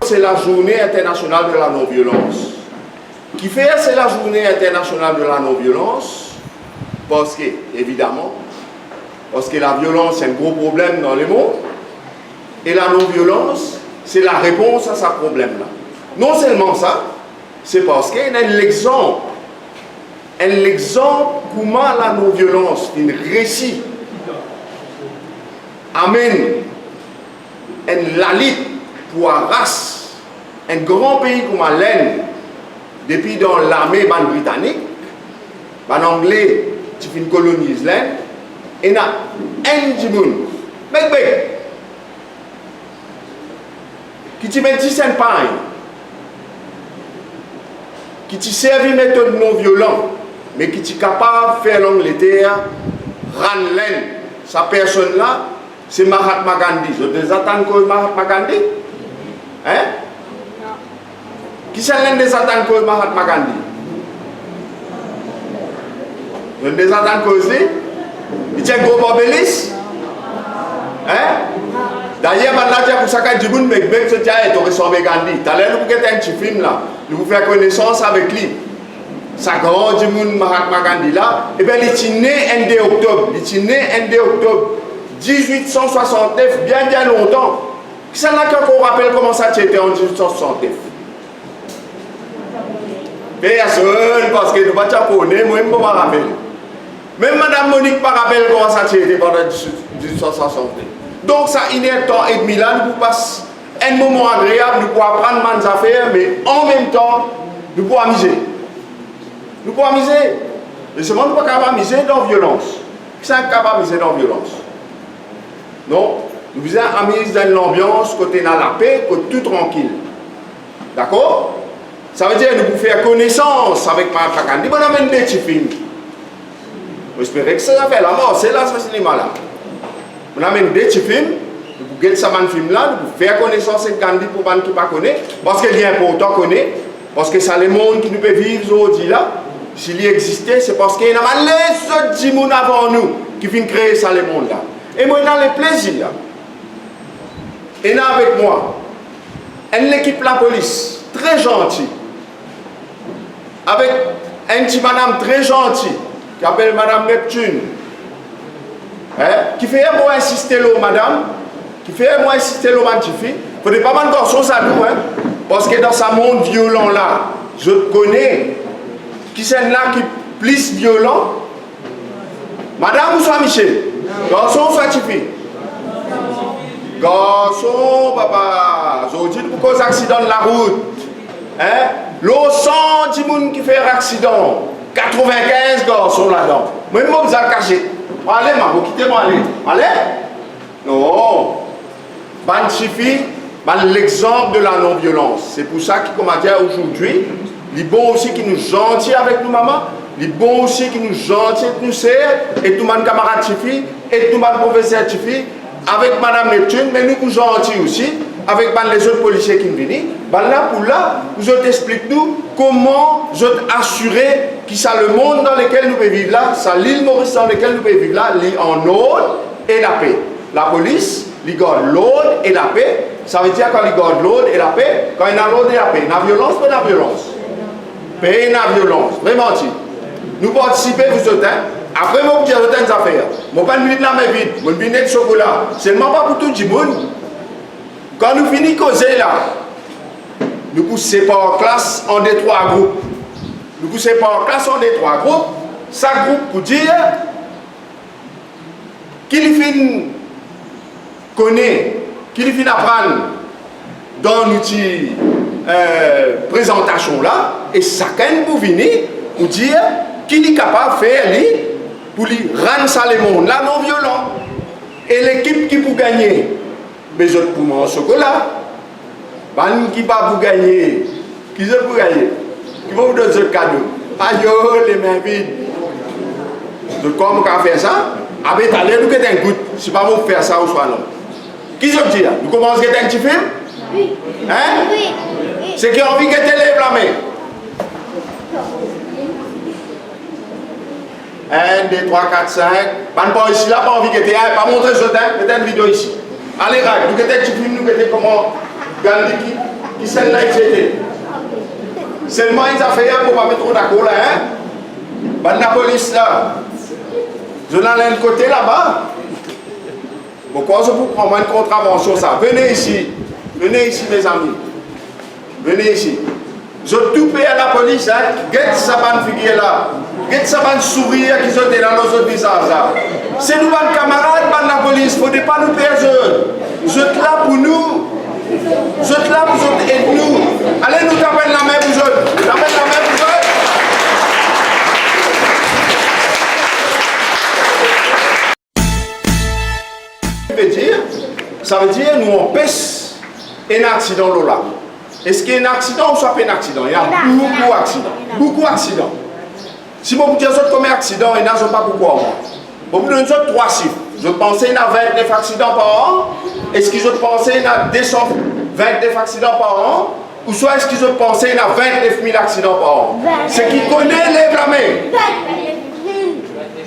c'est la journée internationale de la non-violence. Qui fait, c'est la journée internationale de la non-violence, parce que, évidemment, parce que la violence est un gros problème dans le monde, et la non-violence, c'est la réponse à ce problème-là. Non seulement ça, c'est parce qu'il y a l'exemple comment la non-violence, une récit, amène la lutte pour la race, un grand pays comme l'Inde, depuis dans l'armée britannique, les Anglais, qui colonisent l'Inde, et il y a un monde, qui te met 10 pain, qui te servi méthode non violente, mais qui est capable de faire l'Angleterre, rendre l'Inde. Sa personne-là, c'est Mahatma Gandhi. Vous avez attendez que Mahatma Gandhi? Hein? Qui c'est l'un des attentes que Mahatma Gandhi? Vous avez attentes que aussi? Il y a un gros obélisque? Hein? D'ailleurs, maintenant, pour ça que je dis, mais ce qui est ressemblé Gandhi. Tout à l'heure, nous avons un petit film là. Nous vous faire connaissance avec lui. Ça grand du monde Mahatma Gandhi là. Et bien, il est né un 2 octobre. Il est né un 2 octobre 1869, bien longtemps. Qui s'en a qu'on rappelle comment ça était en 1869? Personne, parce que nous ne pouvons pas connaître, moi, je ne peux pas rappeler. Même Mme Monique ne peut pas rappeler comment ça était pendant 1869. Donc, ça, il y a un temps et demi là, nous passons un moment agréable, nous pouvons apprendre des affaires, mais en même temps, nous pouvons amuser. Nous pouvons amuser. Et seulement, nous ne pouvons pas amuser dans la violence. Qui est capable d'amuser dans la violence? Non, nous faisons amuser dans l'ambiance, côté dans la paix, côté tout tranquille. D'accord? Ça veut dire que nous pouvons faire connaissance avec Mahatma Gandhi. On amène des petits films. J'espère que ça fait la mort, c'est là ce cinéma-là. On amène des petits films, nous pouvons regarder ce film-là, nous pouvons faire connaissance avec Gandhi pour les gens qui ne connaissent pas, parce qu'il est important de connaître, parce que c'est le monde qui nous peut vivre aujourd'hui là. S'il y existait, c'est parce qu'il y a les autres gens avant nous qui viennent créer ça, le monde là. Et moi, dans le plaisir là. Et là, avec moi, une équipe de la police, très gentille, avec une petite madame très gentille, qui s'appelle Madame Neptune, hein, qui fait moi insister là, madame, qui fait moi insister là, ma petite fille. Il ne faut pas mal de garçons à nous, hein, parce que dans ce monde violent là, je connais qui c'est là qui est plus violent. Madame ou soit Michel? Garçon ou soit petite fille? Garçon, papa, je dis pourquoi les accidents de la route. Hein? L'eau 110 personnes qui fait un accident. 95 garçons là-dedans. Moi, je vais vous cacher. Allez, vous quittez-moi, allez. Allez? Non. Ban suffit, l'exemple de la non-violence. C'est pour ça qu'on m'a dit aujourd'hui, il est bon aussi qui nous gentil avec nous, maman. Il est bon aussi qui nous gentil avec nous, sœurs, et tout le monde camarade Tifi, et tout le monde professeur Tifi, avec Madame Neptune, mais nous gentils aussi, avec les autres policiers qui viennent. Là, pour là, je t'explique nous comment je t'assurer que ça le monde dans lequel nous pouvons vivre là, ça l'île Maurice dans laquelle nous pouvons vivre là, l'île en ordre et la paix. La police, il garde l'ordre et la paix. Ça veut dire quand il garde l'ordre et la paix, quand il y a l'ordre et la paix. La violence, pas la violence. Paix et la violence. Vraiment, nous participons, vous autres, hein? Après, moi, je vais des affaires. Je ne vais pas venir dans mes vides. Je vais venir de chocolat. Seulement pas pour tout le monde. Quand nous finissons de causer là, nous poussons par classe en des 3 groupes. Nous poussons par classe en des 3 groupes. Chaque groupe pour dire qu'il finit connaît, qu'il finit apprendre dans l'outil présentation là, et chacun pour venir pour dire qu'il est capable de faire lui, pour lui rendre ça le monde là non violent. Et l'équipe qui peut gagner, mais autres pour manger chocolat, qui va vous gagner, qui va vous gagner, qui va vous donner ce cadeau. Aïe, les mains vides. Donc, comme on fait ça, avec l'air, nous avons un goût. Si pas vous faire ça ou soit non. Qui je dis là? Nous commençons à faire un petit film? Oui. Hein? Oui. C'est qui a envie de lève la main? 1, 2, 3, 4, 5. Pas ici là, pas envie de pas montrer ce temps, mettez une vidéo ici. Allez, nous avons un petit film, nous avons comment Gandhi qui qui celle-là était. Seulement, ils ont fait pour pas mettre d'accord là, hein? Ben, la police là, je n'en ai un côté là-bas. Pourquoi je vous prends une contravention ça? Venez ici, mes amis. Venez ici. Je tout paye à la police, hein? Guette sa bonne figure là. Guette sa bonne sourire qui sont dans nos autres visages là. C'est nous, bonnes camarades, bonne la police. Il ne faut pas nous perdre. Vous êtes là pour nous. Vous êtes là, vous êtes nous. Allez nous taper la main, vous êtes. Taper la main, vous êtes. Ça veut dire nous on pèse un accident là. Est-ce qu'il y a un accident ou soit pas un accident? Il y a beaucoup d'accidents. Beaucoup d'accidents. Si vous dites comme un accident, il n'y a pas beaucoup à moi. Vous me donnez 3 chiffres. Je pensais qu'il y a 29 accidents par an. Est-ce que je pensais qu'il y a 229 accidents par an? Ou soit est-ce que je pensais qu'il y a 29 000 accidents par an? Ce qui connaît, lève la main.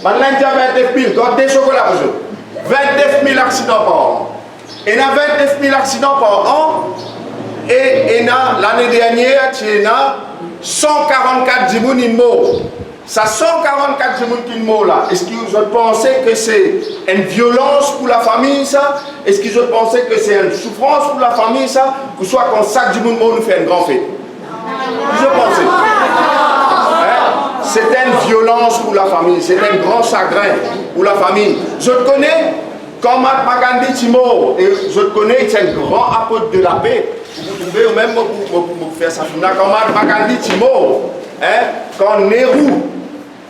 Maintenant, il y a 29 000. Donc, des chocolats pour eux. 29 000 accidents par an. Il y a 29 000 accidents par an. Et l'année dernière, il y a 144 gens qui sont morts. Ça 144 gens qui sont morts là. Est-ce que vous pensez que c'est une violence pour la famille ça? Est-ce que vous pensez que c'est une souffrance pour la famille ça? Ou soit quand chaque gens mort nous fait un grand fait? Je pense. C'est une violence pour la famille, c'est un grand chagrin pour la famille. Je te connais, quand Mahatma Gandhi est mort, et je te connais, c'est un grand apôtre de la paix. Vous pouvez même faire ça. Quand Mahatma Gandhi est mort, quand Nehru,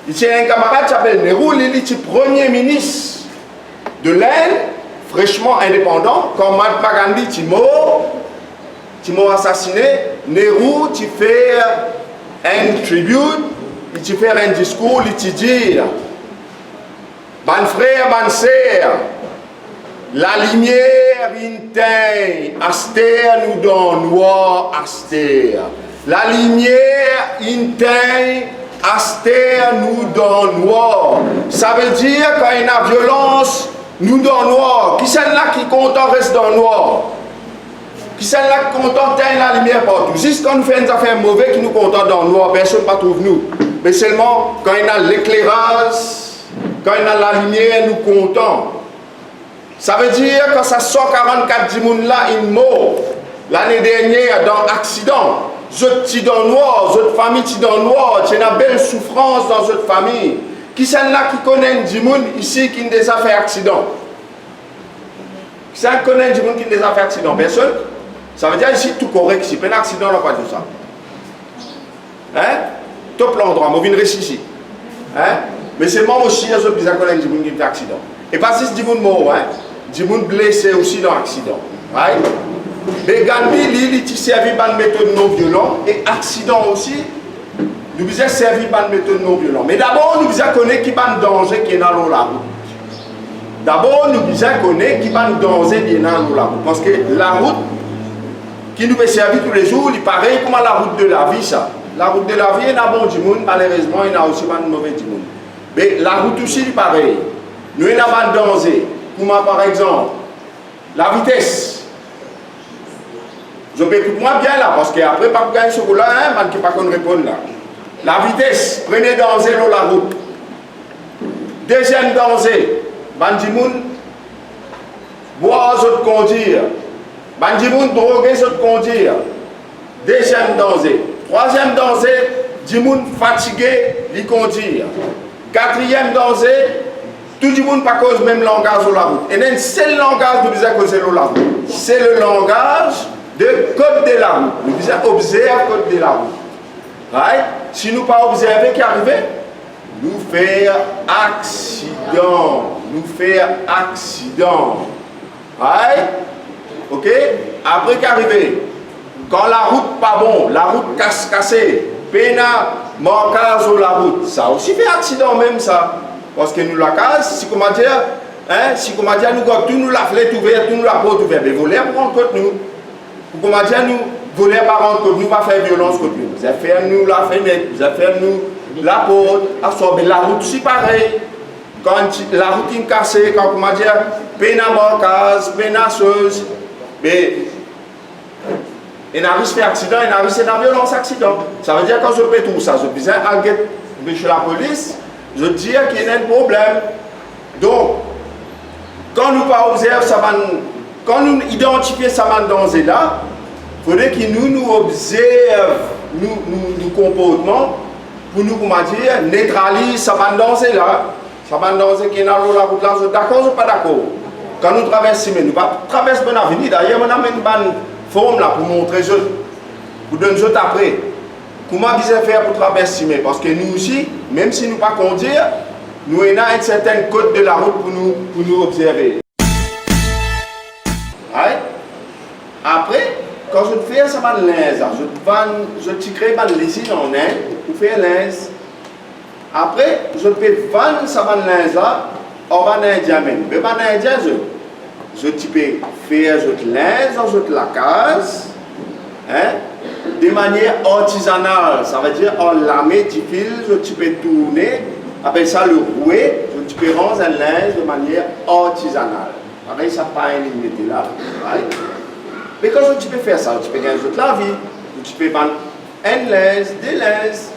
il y a un camarade qui s'appelle Nehru, il est le premier ministre de l'Inde, fraîchement indépendant. Quand Mahatma Gandhi est mort assassiné, Nehru tu fait un tribute, il te fait un discours, il te dit, ban frère, ban sœur, la lumière interne, astère nous donne noir, astère. La lumière interne, astère nous donne noir. Ça veut dire quand il y a violence, nous donne noir. Qui c'est là qui content reste dans le noir? Qui c'est là qui content teint la lumière partout? Juste quand nous faisons des affaires mauvaises qui nous content dans le noir, personne ne va trouver nous. Mais seulement quand il y a l'éclairage, quand il y a la lumière, nous comptons. Ça veut dire que ça 144 personnes là, ils morts. L'année dernière, dans l'accident, je suis dans le noir, votre famille est dans le noir, il y a une belle souffrance dans votre famille. Qui c'est là qui connaît des gens ici qui ont déjà fait accident? Qui c'est qui connaît des gens qui ont déjà fait accident? Personne? Ça veut dire ici tout correct, si pas un accident, on n'a pas tout ça. Hein? Top l'endroit, je viens de ici. Hein? Mais c'est moi aussi, je suis connaître des gens qui ont fait accident. Et pas si des gens morts, hein? Des gens blessés aussi dans l'accident. Right? Mais Gandhi, il a servi par une méthode non violente et accident aussi, nous avons servi par une méthode non violente. Mais d'abord, nous devons connaître qui est le danger qui est dans la route. D'abord, nous devons connaître qui est le danger qui est dans la route. Parce que la route qui nous est servie tous les jours, il est pareil comme la route de la vie. Ça. La route de la vie, il y a bon du monde, malheureusement, il y a aussi pas de mauvais du monde. Mais la route aussi, il est pareil. Nous avons un danger. Comme par exemple, la vitesse. Je peux écouter-moi bien là, parce qu'après, pas pour gagner ce coup-là, hein, qui ne pas répondre là. La vitesse, prenez danger dans la route. Deuxième danger, bandimoun, boire, autres conduire. Bandimoun, droguer, autres conduire. Deuxième danger. Troisième danger, dimoun fatigué, les conduire. Quatrième danger, tout le monde pas cause même langage sur la route. Et un seul langage nous disons causer sur la route. C'est le langage de code de la route. Nous disons observer le code de la route. Right? Si nous pas observer qui arrive, nous faire accident. Nous faire accident. Right? Ok? Après qu'arrive, quand la route pas bon, la route cassée, pena marquage sur la route, ça aussi fait accident même ça. Parce que nous la casse, si comment dire, hein, si comment dire, nous tout nous la flèche ouverte, tout nous la porte ouverte, mais voler pour rendre compte nous. Comment dire, nous voler par rendre compte, nous pas faire violence contre nous. Vous avez fait nous la fenêtre, vous avez fait nous la porte, absorber la route aussi pareil. Quand la route est cassée, quand comment dire, peine à marquage, peine à chose, mais Et n'a fait accident, et n'a fait une violence accident. Ça veut dire que quand je fais tout ça, je dis à chez la police, je dis qu'il y a un problème. Donc, quand nous pas observons ça, quand nous identifions ça danger là, il faudrait que nous observons nos comportements pour nous, comment dire, neutraliser ça danger là. Ça danger qui est dans la route là, d'accord ou pas d'accord? Quand nous traversons, nous ne traversons pas l'avenir. D'ailleurs, on a une bonne forme là pour montrer je, pour donner je après. Comment vous allez faire pour traverser? Parce que nous aussi, même si nous ne pas conduire, nous avons un certain code de la route pour nous observer. Right? Après, quand je fais ça, je crée ma lésine en Inde pour faire l'inz. Après, je peux vendre ça là en indien même. Mais en indien, je peux faire l'inz, la case, hein, de manière artisanale. Ça veut dire en lamé, tu files, je peux tourner, après ça le rouer, je peux rendre un linge de manière artisanale. Pareil, ça pas une limite là. Right? Mais quand tu peux faire ça, tu peux gagner toute la vie, tu peux vendre un linge, des linges.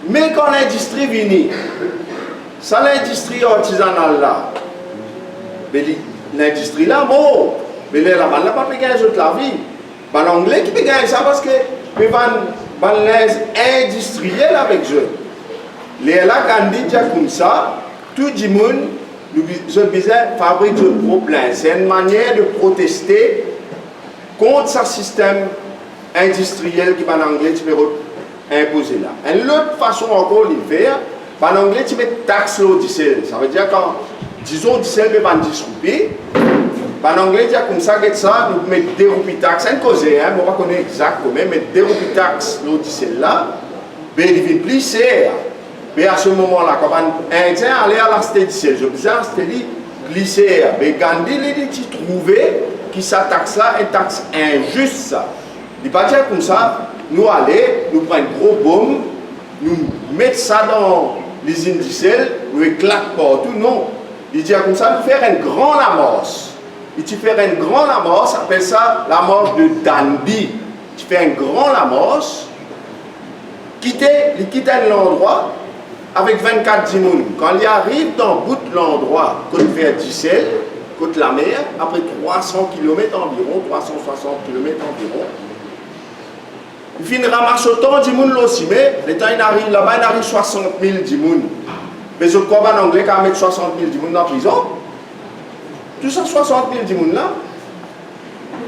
Mais quand l'industrie vient, ça l'industrie artisanale là, l'industrie là, bon, mais là, on n'a pas pu gagner toute la vie. L'anglais qui peut gagner ça parce que peut vendre un linge industriel avec eux. Les là, quand dit comme ça, tout le monde, je disais, fabrique de problème. C'est une manière de protester contre ce système industriel qui, en anglais, tu peux imposer là. Une autre façon encore de faire, en anglais, tu mets taxe au diesel. Ça veut dire quand, disons, diesel peut vendre 10 roupies. En anglais, il comme ça, nous mettons des roupies taxes. C'est une cause, hein, on va connaître exactement, mais des roupies taxes au diesel là, mais il devient plus cher. Mais à ce moment-là, quand un Indien allait à la diesel, je disais, c'était plus cher. Mais Gandhi, il dit, trouvé que sa taxe là est une taxe injuste. Il pas dire comme ça. Nous allons, nous prenons un gros baume, nous mettons ça dans l'usine diesel, nous éclatons partout. Non. Il dit comme ça, nous faisons une grande amorce. Et tu fais une grande amorce, on appelle ça l'amorce de Dandy. Tu fais une grande amorce, quitter l'endroit avec 24 dimoun. Quand il arrive dans le bout de l'endroit, côté vers diesel, côté la mer, après 300 km environ, 360 km environ, il finit ramasser autant de dimoun aussi, mais le temps il arrive là-bas, il arrive 60 000 dimoun. Mais je crois en anglais qu'à mettre 60 000 dimoun dans la prison, tout ça 60 000 dimoun là,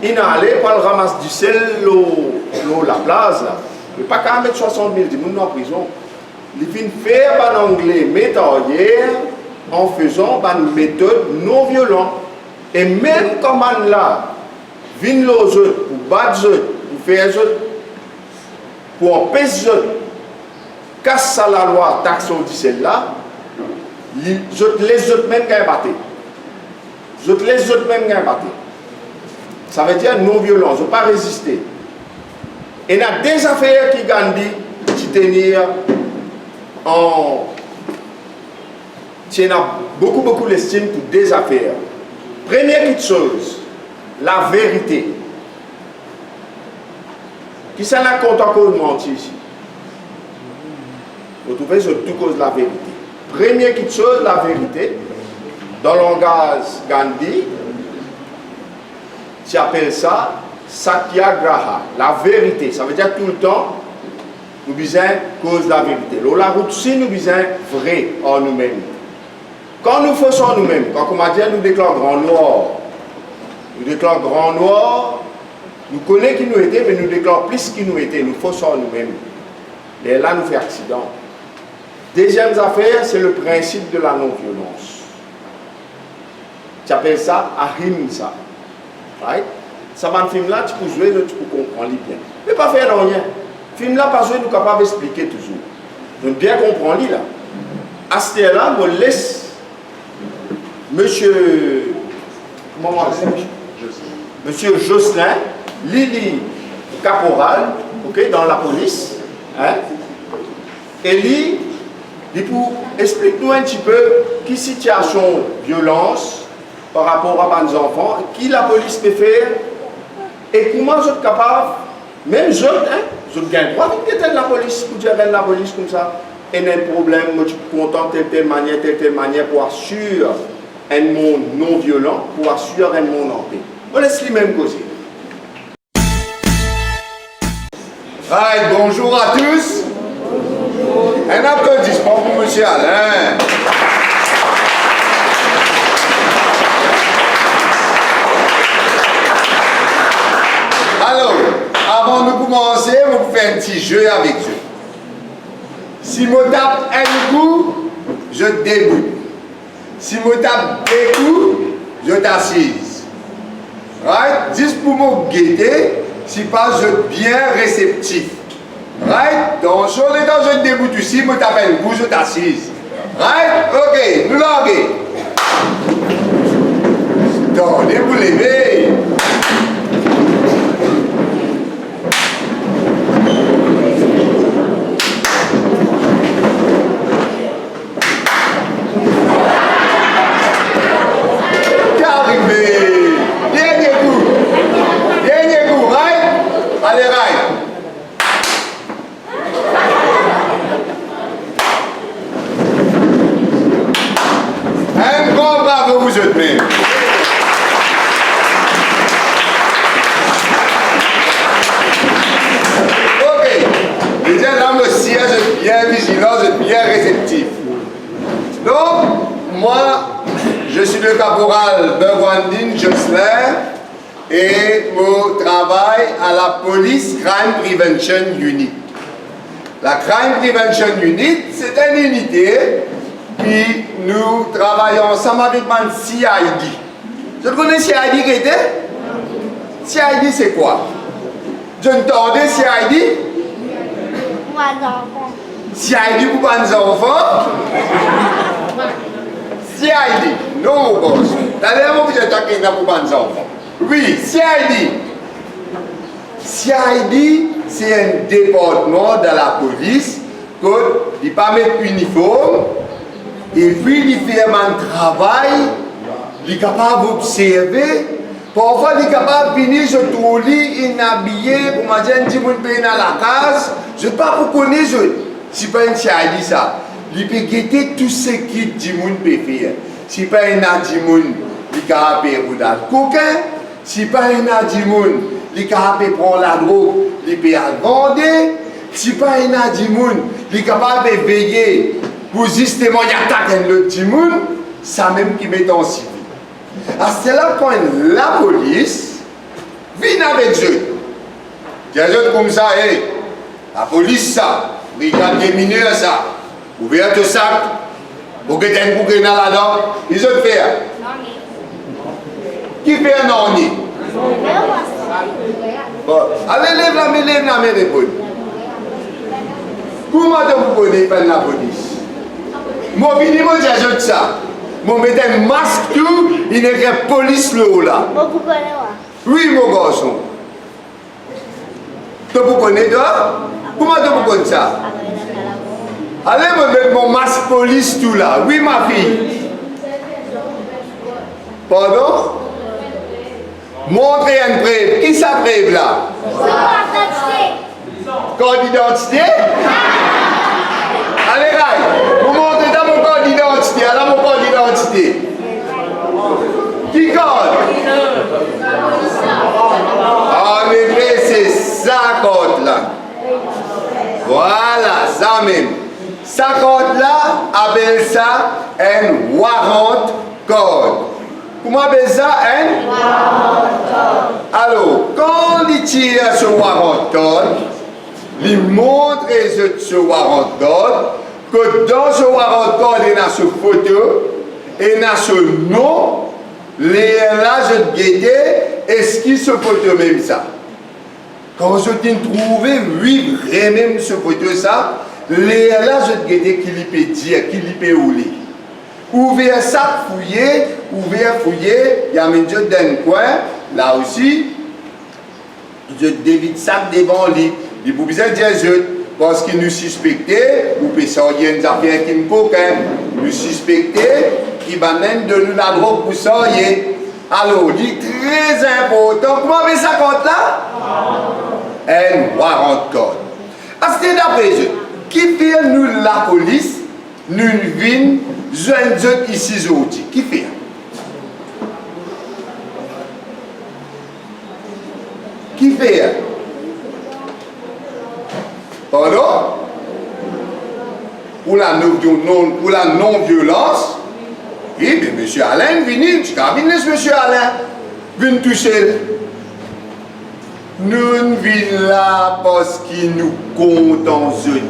il est allé pour le ramasser du sel, la place là. Mais pas qu'à mettre 60 000 dimoun dans la prison. Il vient faire en anglais méthodière en faisant une méthode non violente. Et même comme on là, vient les autres, pour battre les autres, pour faire les autres, pour empêcher les autres, casse la loi taxe au diesel là, les autres même gagnent battre. Les autres même gagnent battre. Ça veut dire non violent, je ne veux pas résister. Et il y a des affaires qui gagnent qui tenir en tient beaucoup l'estime pour des affaires. Première chose, la vérité. Qui s'en a compte encore de mentir ici? Vous trouvez sur tout cause la vérité. Première chose, la vérité. Dans le langage Gandhi, tu appelles ça Satyagraha, la vérité. Ça veut dire tout le temps, nous disons cause la vérité. La route, si nous disons vrai en nous-mêmes. Quand nous faisons nous-mêmes, quand on m'a dit, nous déclarons grand noir. Nous déclarons grand noir, nous connaissons qui nous étions, mais nous déclarons plus qui nous étions. Nous faisons nous-mêmes. Et là, nous faisons accident. Deuxième affaire, c'est le principe de la non-violence. Tu appelles ça ahimsa. Right? Ça va un film là, tu peux jouer, tu peux comprendre bien. Mais pas faire rien. Film là, pas jouer, nous sommes capables d'expliquer toujours. Donc bien comprendre là. À ce là, je laisse Monsieur, comment on dit? Monsieur Jocelyn, Lili Caporal, okay, dans la police, hein? Et lui, explique-nous un petit peu quelle situation violence par rapport à nos enfants, qui la police peut faire Et comment vous êtes capable, même je, vous avez le droit de la police, pour dire la police comme ça, et un problème, moi je suis content de telle manière pour assurer un monde non violent, pour assurer un monde en paix. On laisse les mêmes causer. Right, bonjour à tous. Un applaudissement pour M. Alain. Alors, avant de commencer, on fait un petit jeu avec eux. Si je tape un coup, je déboute. Si je tape deux coups, je t'assise. Right? Juste pour me guetter, si pas je bien réceptif. Right? Donc, sur les temps, je déboute ici, je tape un coup, je t'assise. Right? Ok, nous languez. Donnez-vous les mains. Allez, right. Un grand bravo vous êtes même. Ok. Déjà là, le siège est bien vigilant, je suis bien réceptif. Donc, moi, je suis le caporal Berwandine Jocelyn. Et je travaille à la Police Crime Prevention Unit. La Crime Prevention Unit, c'est une unité qui nous travaillons ensemble avec le CID. Je connais CID qui était? CID c'est quoi? Je entendais CID? Pour les enfants. CID pour les enfants? CID, non mon boss. D'ailleurs, moi je suis pour les enfants. Oui, CID. CID, c'est un département de la police qui ne pas mettre uniforme et puis il fait un travail, il est capable d'observer. Parfois, il est capable de venir se trouver inhabillé pour manger un petit peu dans la case. Je ne sais pas pour connaître, ce n'est pas un CID ça. Il peut guetter tout ce que le monde peut faire. Ce n'est pas un Adimoun, il est capable de faire des coquins. Si pas un adimoun, il est capable de prendre la drogue, il peut la vendre. Si pas un adimoun, il est capable de veiller pour justement y attaquer l'autre adimoun, ça même qui met en civil. C'est là quand la police vient avec eux. Il y a des autres comme ça, hey, la police ça, regarde des mineurs ça, ouvert le sac, pour que tu aies un bouquet là-dedans, ils ont fait. Qui fait un orni? Bon, allez, lève la main, répondre. Comment vous connaissez pas la police? Moi, je dis ça. Moi, je mets un masque tout, il n'y a que police le haut là. Vous connaissez? Oui, mon garçon. Tu vous connais toi? Comment tu connais ça? Allez, me mettre mon masque police tout là. Oui, ma fille. Pardon? Montrez une preuve. Qui ça preuve là? Code d'identité? Allez, Rai, vous montrez dans mon code d'identité. Alors, mon code d'identité. Qui code? En effet, c'est ça code là. Voilà, ça même. Ça code là, appelle ça un warrant code. Comment appelle ça, hein? Alors, quand il tire ce warrant code, il montre ce warrant code, que dans ce warrant code, il y a ce photo, il y a ce nom, là, je guette, est-ce qu'il se photo même ça? Quand je t'ai trouvé, oui, vraiment ce photo ça, là, je guette qu'il peut dire, qu'il peut rouler. Ouvert ça, fouiller, il y a un jeu d'un coin, là aussi, je dévide ça devant lui. Il faut bien dire parce qu'il nous suspectait, ou peut sortir une affaire qui me coquin, nous suspectait qu'il va même donner la drogue pour sortir. Alors, il est très important. Comment on met ça compte là? Un warrant code. C'est d'après eux, qui fait nous la police, nous venons, jeunes ici aujourd'hui. Qui fait? Qui fait? Pardon? Pour la non-violence, oui, mais M. Alain, venez, tu cabines, M. Alain, venez toucher. Nous venons là parce qu'il nous compte en eux.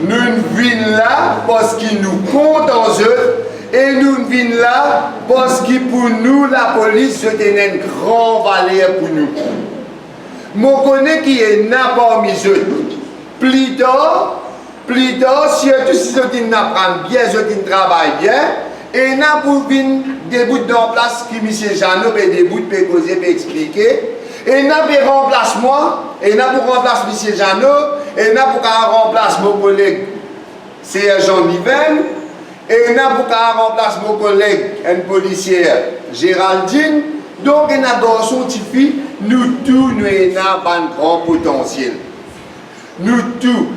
Nous venons là parce qu'il nous compte en eux. Et nous venons là parce que pour nous, la police, c'est une grande valeur pour nous. Je connais qui est là parmi eux. Plus tard, surtout si je apprends bien, je travaille bien, et là pour venir des bouts en place qui M. Jeannot et des bouts peut causer, peut expliquer, et là pour remplacer moi, et là pour remplacer M. Jeannot, et là pour remplacer mon collègue Sergent Niven, et là pour remplacer mon collègue, un policier Géraldine. Donc, un garçon qui fait, nous tous, nous avons un grand potentiel. Nous tous,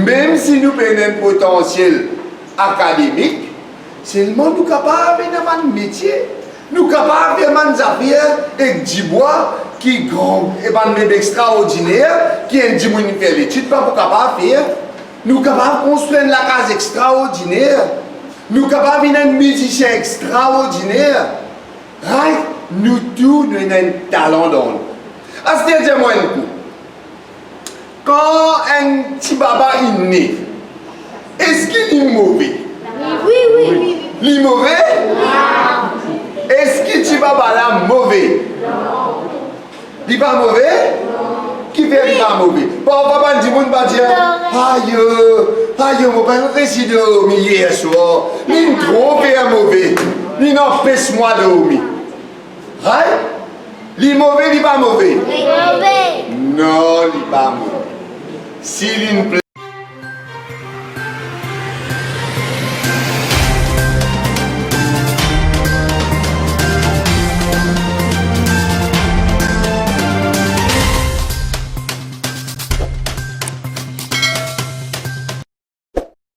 même si nous avons un potentiel académique, seulement nous sommes capables de faire un métier. Nous sommes capables de faire des affaires avec du bois qui est grand, et extraordinaire, qui est un petit peu faire l'étude, pas pour capable de faire. Nous sommes capables de construire la case extraordinaire. Nous sommes capables de faire un musicien extraordinaire. Right? Nous tous, nous avons un talent dans nous. C'est-à-dire, moi, un coup. Quand un petit baba est né, est-ce qu'il est mauvais? Oui. Il est mauvais? Est-ce que petit baba là mauvais? Il n'est pas mauvais? Qui fait qu'il n'est pas mauvais? Papa dit, mon pas dire, aïe, mon père, je suis dormi hier soir. Il est trop mauvais. Il n'empêche moi de dormir. Right? Il est mauvais, il n'est pas mauvais? Mauvais. Non, il n'est pas mauvais. S'il est